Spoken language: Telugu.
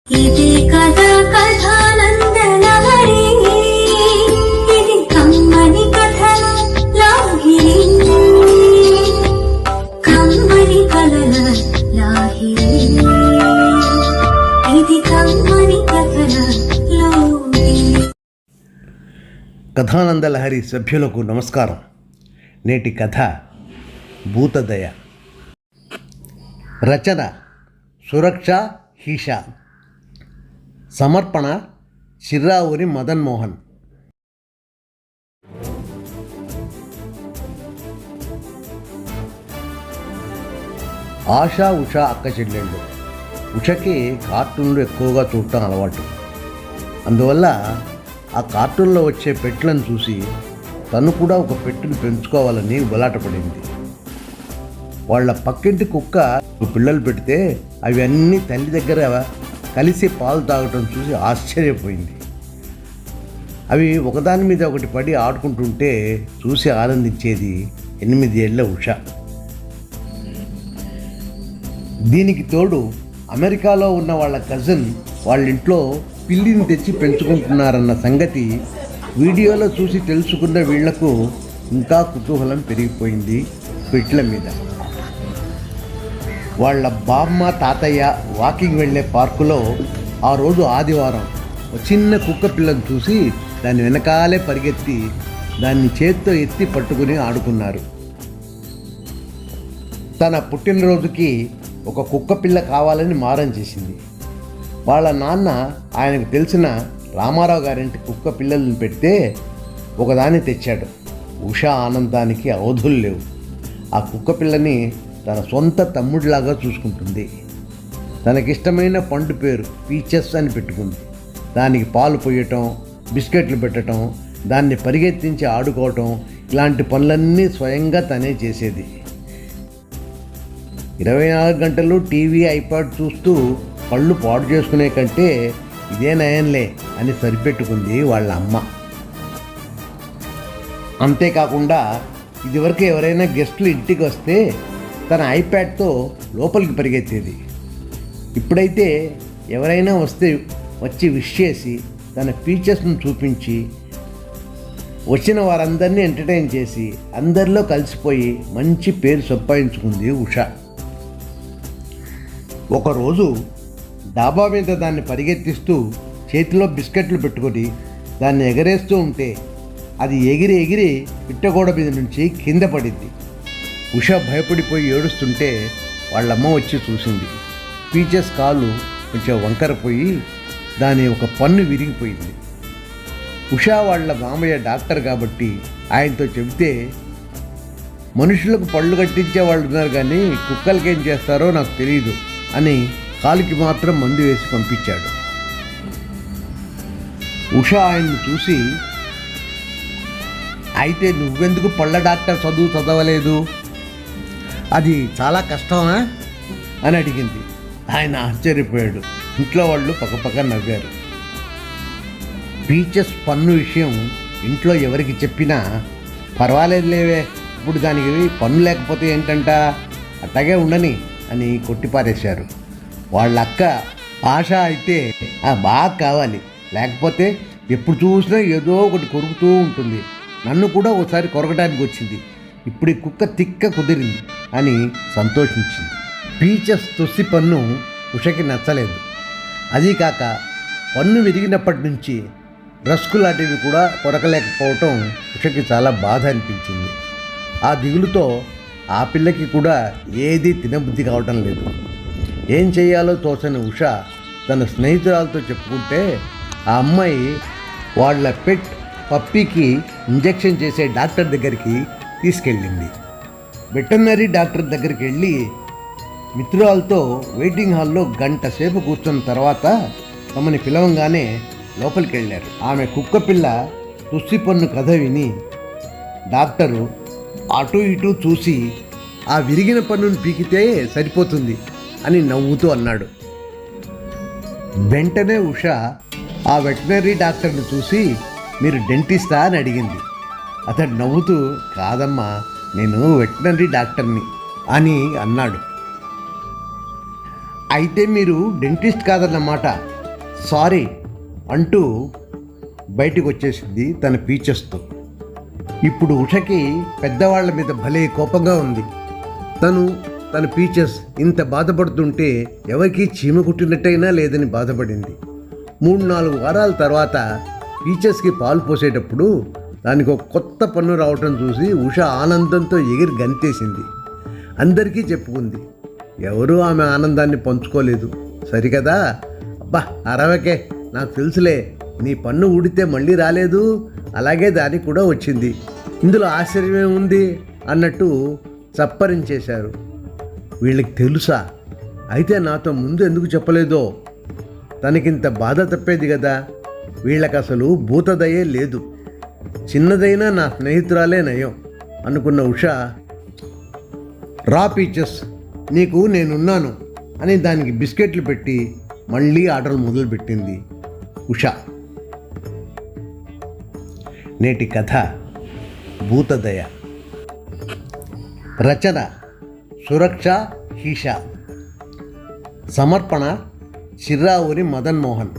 ఇది కథ కథానందలహరి, ఇది కమ్మని కథల లాహిరి, కమ్మని కలల లాహిరి, ఇది కమ్మని కథల లాహిరి. కథానందలహరి సభ్యులకు నమస్కారం. నేటి కథ భూతదయ. రచన సురక్ష హీష. సమర్పణ చిర్రావూరి మదన్ మోహన్. ఆశా ఉష అక్క చెల్లెళ్ళు. ఉషకి కార్టూన్లు ఎక్కువగా చూడటం అలవాటు. అందువల్ల ఆ కార్టూన్లో వచ్చే పెట్లను చూసి తను కూడా ఒక పెట్టును పెంచుకోవాలని ఉబలాటపడింది. వాళ్ళ పక్కింటి కుక్క పిల్లలు పెడితే అవి అన్నీ తల్లి దగ్గర కలిసి పాలు తాగటం చూసి ఆశ్చర్యపోయింది. అవి ఒకదాని మీద ఒకటి పడి ఆడుకుంటుంటే చూసి ఆనందించేది 8 ఏళ్ల ఉష. దీనికి తోడు అమెరికాలో ఉన్న వాళ్ళ కజిన్ వాళ్ళ ఇంట్లో పిల్లిని తెచ్చి పెంచుకుంటున్నారన్న సంగతి వీడియోలో చూసి తెలుసుకున్న వీళ్లకు ఇంకా కుతూహలం పెరిగిపోయింది పెట్ల మీద. వాళ్ళ బామ్మ తాతయ్య వాకింగ్ వెళ్ళే పార్కులో ఆ రోజు ఆదివారం ఒక చిన్న కుక్క పిల్లను చూసి దాని వెనకాలే పరిగెత్తి దాన్ని చేత్తో ఎత్తి పట్టుకుని ఆడుకున్నారు. తన పుట్టినరోజుకి ఒక కుక్క పిల్ల కావాలని మారం చేసింది. వాళ్ళ నాన్న ఆయనకు తెలిసిన రామారావు గారింటి కుక్క పిల్లలను పెడితే ఒకదాన్ని తెచ్చాడు. ఉషా ఆనందానికి అవధులు లేవు. ఆ కుక్క పిల్లని తన సొంత తమ్ముడిలాగా చూసుకుంటుంది. తనకిష్టమైన పండు పేరు పీచెస్ అని పెట్టుకుంది. దానికి పాలు పోయటం, బిస్కెట్లు పెట్టడం, దాన్ని పరిగెత్తించి ఆడుకోవటం, ఇలాంటి పనులన్నీ స్వయంగా తనే చేసేది. 24 గంటలు టీవీ, ఐపాడ్ చూస్తూ కళ్ళు పాడు చేసుకునే కంటే ఇదే నయంలే అని సరిపెట్టుకుంది వాళ్ళ అమ్మ. అంతేకాకుండా ఇదివరకు ఎవరైనా గెస్టులు ఇంటికి వస్తే తన ఐప్యాడ్తో లోపలికి పరిగెత్తేది. ఇప్పుడైతే ఎవరైనా వస్తే వచ్చి విష్ చేసి తన ఫీచర్స్ను చూపించి వచ్చిన వారందరినీ ఎంటర్టైన్ చేసి అందరిలో కలిసిపోయి మంచి పేరు సంపాదించుకుంది ఉష. ఒకరోజు డాబా మీద దాన్ని పరిగెత్తిస్తూ చేతిలో బిస్కెట్లు పెట్టుకొని దాన్ని ఎగరేస్తూ ఉంటే అది ఎగిరి ఎగిరి పిట్టగోడ మీద నుంచి కింద పడింది. ఉష భయపడిపోయి ఏడుస్తుంటే వాళ్ళమ్మ వచ్చి చూసింది. పీచెస్ కాలు కొంచెం వంకరపోయి దాని ఒక పన్ను విరిగిపోయింది. ఉషా వాళ్ళ మామయ్య డాక్టర్ కాబట్టి ఆయనతో చెబితే మనుషులకు పళ్ళు కట్టించే వాళ్ళు ఉన్నారు కానీ కుక్కలకి ఏం చేస్తారో నాకు తెలియదు అని కాలుకి మాత్రం మందు వేసి పంపించాడు. ఉష ఆయన్ని చూసి, అయితే నువ్వెందుకు పళ్ళ డాక్టర్ చదవలేదు, అది చాలా కష్టమా అని అడిగింది. ఆయన ఆశ్చర్యపోయాడు. ఇంట్లో వాళ్ళు పక్కపక్క నవ్వారు. పీచెస్ పన్ను విషయం ఇంట్లో ఎవరికి చెప్పినా పర్వాలేదు లేవే, ఇప్పుడు దానికి పన్ను లేకపోతే ఏంటంట, అట్టగే ఉండని అని కొట్టిపారేశారు. వాళ్ళ అక్క ఆశ అయితే బాగా కావాలి, లేకపోతే ఎప్పుడు చూసినా ఏదో ఒకటి కొరుకుతూ ఉంటుంది, నన్ను కూడా ఒకసారి కొరకడానికి వచ్చింది, ఇప్పుడు ఈ కుక్క తిక్క కుదిరింది అని సంతోషించింది. పీచెస్ తొస్సి పన్ను ఉషకి నచ్చలేదు. అదీ కాక పన్ను విరిగినప్పటి నుంచి రస్కు లాంటివి కూడా కొరకలేకపోవటం ఉషకి చాలా బాధ అనిపించింది. ఆ దిగులుతో ఆ పిల్లకి కూడా ఏదీ తినబుద్ధి కావటం లేదు. ఏం చేయాలో తోచని ఉష తన స్నేహితురాలతో చెప్పుకుంటే ఆ అమ్మాయి వాళ్ళ పెట్ పప్పీకి ఇంజెక్షన్ చేసే డాక్టర్ దగ్గరికి తీసుకెళ్ళింది. వెటర్నరీ డాక్టర్ దగ్గరికి వెళ్ళి మిత్రురాలతో వెయిటింగ్ హాల్లో గంట సేపు కూర్చున్న తర్వాత తమని పిలవంగానే లోపలికి వెళ్ళారు. ఆమె కుక్క పిల్ల తుస్సి పన్ను కథ విని డాక్టరు అటు ఇటు చూసి ఆ విరిగిన పన్నును పీకితే సరిపోతుంది అని నవ్వుతూ అన్నాడు. వెంటనే ఉష ఆ వెటర్నరీ డాక్టర్ని చూసి, మీరు డెంటిస్టా అని అడిగింది. అతడు నవ్వుతూ, కాదమ్మా, నేను వెటర్నరీ డాక్టర్ని అని అన్నాడు. అయితే మీరు డెంటిస్ట్ కాదన్నమాట సారీ అంటూ బయటికి వచ్చేసింది తన పీచెస్తో. ఇప్పుడు ఉషకి పెద్దవాళ్ల మీద భలే కోపంగా ఉంది. తన పీచెస్ ఇంత బాధపడుతుంటే ఎవరికీ చీమ కుట్టినట్టయినా లేదని బాధపడింది. 3-4 వారాల తర్వాత పీచెస్కి పాలు పోసేటప్పుడు దానికి ఒక కొత్త పన్ను రావటం చూసి ఉష ఆనందంతో ఎగిరి గంతేసింది. అందరికీ చెప్పుకుంది. ఎవరూ ఆమె ఆనందాన్ని పంచుకోలేదు. సరికదా? అబ్బా అరవకే, నాకు తెలుసులే, నీ పన్ను ఊడితే మళ్ళీ రాలేదు, అలాగే దానికి కూడా వచ్చింది, ఇందులో ఆశ్చర్యమే ఉంది అన్నట్టు చప్పరించేశారు. వీళ్ళకి తెలుసా? అయితే నాతో ముందు ఎందుకు చెప్పలేదో? తనకింత బాధ తప్పేది కదా. వీళ్ళకి అసలు భూతదయే లేదు. చిన్నదైనా నా స్నేహితురాలే నయం అనుకున్న ఉష, రా పీచెస్, నీకు నేనున్నాను అని దానికి బిస్కెట్లు పెట్టి మళ్ళీ ఆటలు మొదలుపెట్టింది ఉష. నేటి కథ భూతదయ. రచన సురక్ష హీష. సమర్పణ చిర్రావూరి మదన్ మోహన్.